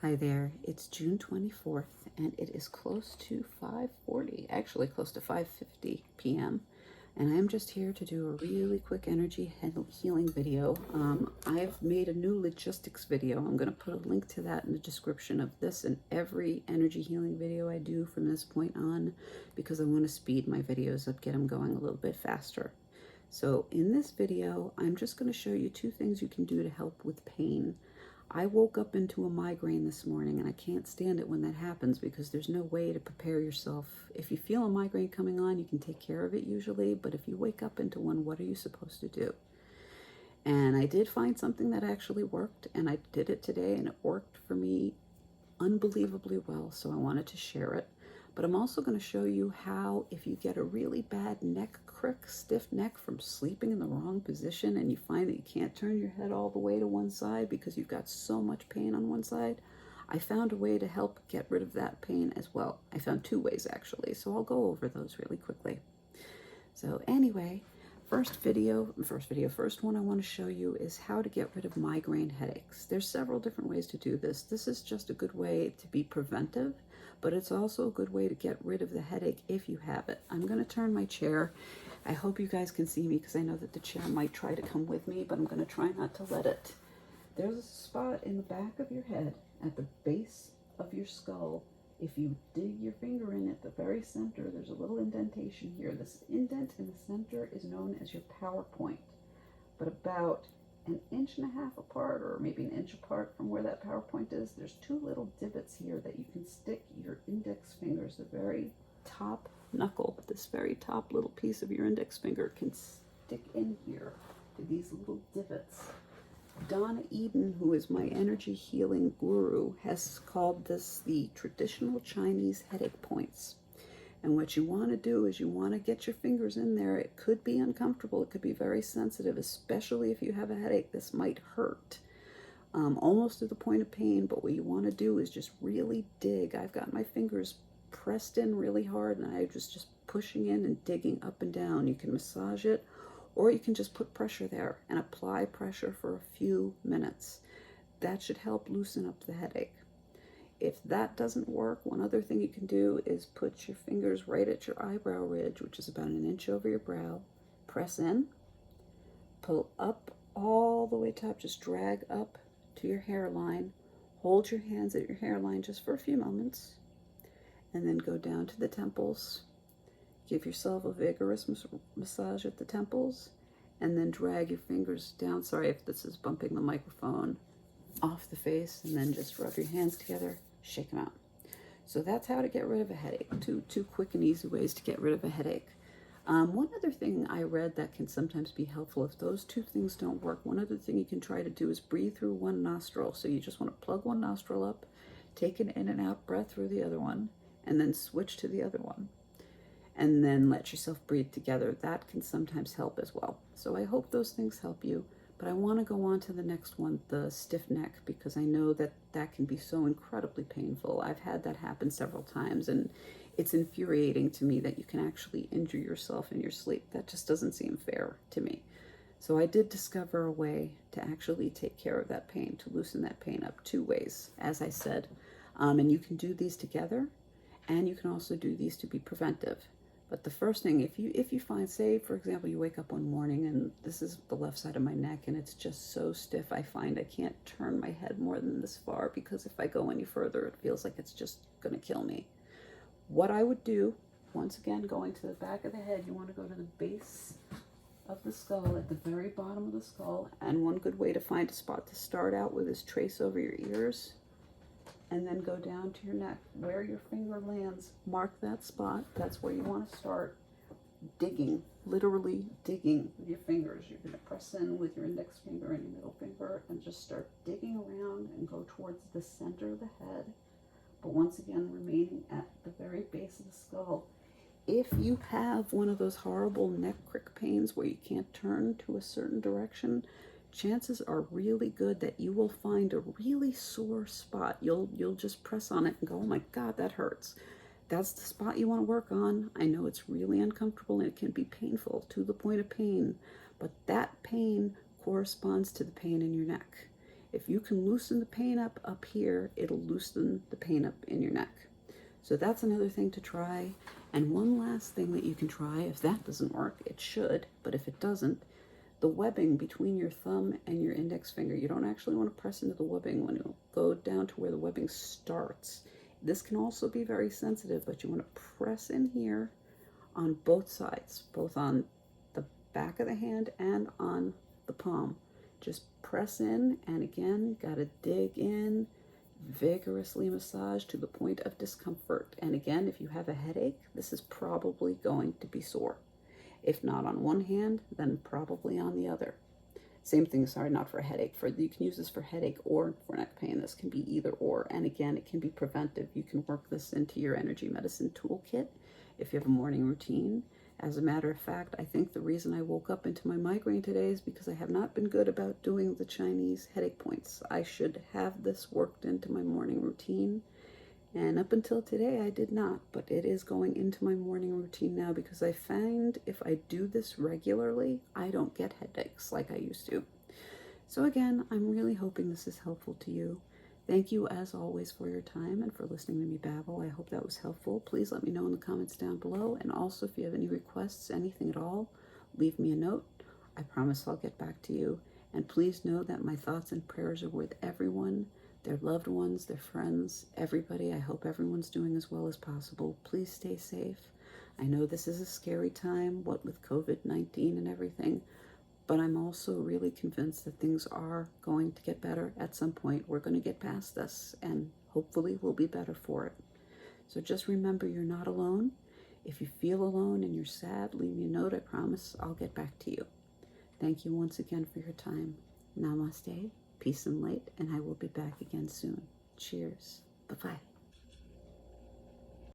Hi there, it's June 24th and it is close to 5:40, actually close to 5:50 p.m. And I'm just here to do a really quick energy healing video. I've made a new logistics video. I'm going to put a link to that in the description of this and every energy healing video I do from this point on, because I want to speed my videos up, get them going a little bit faster. So in this video, I'm just going to show you two things you can do to help with pain. I woke up into a migraine this morning and I can't stand it when that happens because there's no way to prepare yourself. If you feel a migraine coming on, you can take care of it usually, but if you wake up into one, what are you supposed to do? And I did find something that actually worked, and I did it today and it worked for me unbelievably well, so I wanted to share it. But I'm also going to show you how, if you get a really bad neck crick, stiff neck from sleeping in the wrong position, and you find that you can't turn your head all the way to one side because you've got so much pain on one side, I found a way to help get rid of that pain as well. I found two ways actually, so I'll go over those really quickly. So anyway, first one I want to show you is how to get rid of migraine headaches. There's several different ways to do this. This is just a good way to be preventive, but it's also a good way to get rid of the headache if you have it. I'm going to turn my chair. I hope you guys can see me because I know that the chair might try to come with me, but I'm going to try not to let it. There's a spot in the back of your head at the base of your skull. If you dig your finger in at the very center, there's a little indentation here. This indent in the center is known as your power point. But about an inch and a half apart, or maybe an inch apart from where that power point is, there's two little divots here that you can stick your index fingers. The very top knuckle, this very top little piece of your index finger can stick in here to these little divots. Donna Eden, who is my energy healing guru, has called this the traditional Chinese headache points. And what you want to do is you want to get your fingers in there. It could be uncomfortable. It could be very sensitive, especially if you have a headache. This might hurt almost to the point of pain. But what you want to do is just really dig. I've got my fingers pressed in really hard, and I'm just pushing in and digging up and down. You can massage it, or you can just put pressure there and apply pressure for a few minutes. That should help loosen up the headache. If that doesn't work, one other thing you can do is put your fingers right at your eyebrow ridge, which is about an inch over your brow. Press in, pull up all the way top, just drag up to your hairline. Hold your hands at your hairline just for a few moments, and then go down to the temples. Give yourself a vigorous massage at the temples, and then drag your fingers down. Sorry if this is bumping the microphone, off the face, and then just rub your hands together, shake them out. So that's how to get rid of a headache. Two quick and easy ways to get rid of a headache. One other thing I read that can sometimes be helpful if those two things don't work, one other thing you can try to do is breathe through one nostril. So you just want to plug one nostril up, take an in and out breath through the other one, and then switch to the other one. And then let yourself breathe together. That can sometimes help as well. So I hope those things help you. But I want to go on to the next one, the stiff neck, because I know that that can be so incredibly painful. I've had that happen several times, and it's infuriating to me that you can actually injure yourself in your sleep. That just doesn't seem fair to me. So I did discover a way to actually take care of that pain, to loosen that pain up, two ways, as I said. And you can do these together, and you can also do these to be preventive. But the first thing, if you find, say, for example, you wake up one morning and this is the left side of my neck and it's just so stiff, I find I can't turn my head more than this far because if I go any further, it feels like it's just going to kill me. What I would do, once again, going to the back of the head, you want to go to the base of the skull, at the very bottom of the skull. And one good way to find a spot to start out with is trace over your ears, and then go down to your neck. Where your finger lands, mark that spot. That's where you want to start digging, literally digging with your fingers. You're going to press in with your index finger and your middle finger and just start digging around and go towards the center of the head. But once again, remaining at the very base of the skull. If you have one of those horrible neck crick pains where you can't turn to a certain direction, chances are really good that you will find a really sore spot. You'll just press on it and go, oh my God, that hurts. That's the spot you want to work on. I know it's really uncomfortable and it can be painful to the point of pain, but that pain corresponds to the pain in your neck. If you can loosen the pain up here, it'll loosen the pain up in your neck. So that's another thing to try. And one last thing that you can try, if that doesn't work, it should, but if it doesn't, the webbing between your thumb and your index finger, you don't actually want to press into the webbing when you go down to where the webbing starts. This can also be very sensitive, but you want to press in here on both sides, both on the back of the hand and on the palm. Just press in, and again, gotta dig in, vigorously massage to the point of discomfort. And again, if you have a headache, this is probably going to be sore. If not on one hand, then probably on the other. Same thing, sorry, not for a headache. You can use this for headache or for neck pain. This can be either or. And again, it can be preventive. You can work this into your energy medicine toolkit if you have a morning routine. As a matter of fact, I think the reason I woke up into my migraine today is because I have not been good about doing the Chinese headache points. I should have this worked into my morning routine. And up until today, I did not, but it is going into my morning routine now because I find if I do this regularly, I don't get headaches like I used to. So again, I'm really hoping this is helpful to you. Thank you, as always, for your time and for listening to me babble. I hope that was helpful. Please let me know in the comments down below. And also, if you have any requests, anything at all, leave me a note. I promise I'll get back to you. And please know that my thoughts and prayers are with everyone, their loved ones, their friends, everybody. I hope everyone's doing as well as possible. Please stay safe. I know this is a scary time, what with COVID-19 and everything, but I'm also really convinced that things are going to get better at some point. We're going to get past this, and hopefully we'll be better for it. So just remember, you're not alone. If you feel alone and you're sad, leave me a note. I promise I'll get back to you. Thank you once again for your time. Namaste, peace and light, and I will be back again soon. Cheers. Bye-bye.